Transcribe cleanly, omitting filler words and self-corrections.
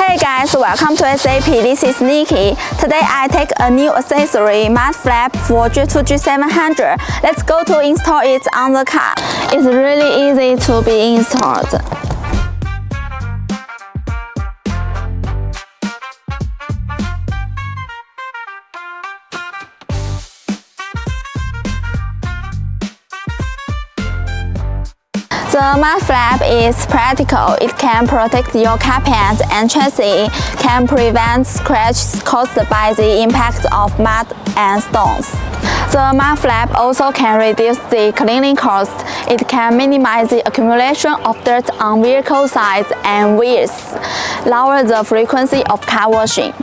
Hey guys, welcome to SAP. This is Nikki. Today I take a new accessory mud flap for JETOUR G700. Let's go to install it on the car. It's really easy to be installed. The mud flap is practical. It can protect your car paint and chassis, can prevent scratches caused by the impact of mud and stones. The mud flap also can reduce the cleaning cost. It can minimize the accumulation of dirt on vehicle sides and wheels, lower the frequency of car washing.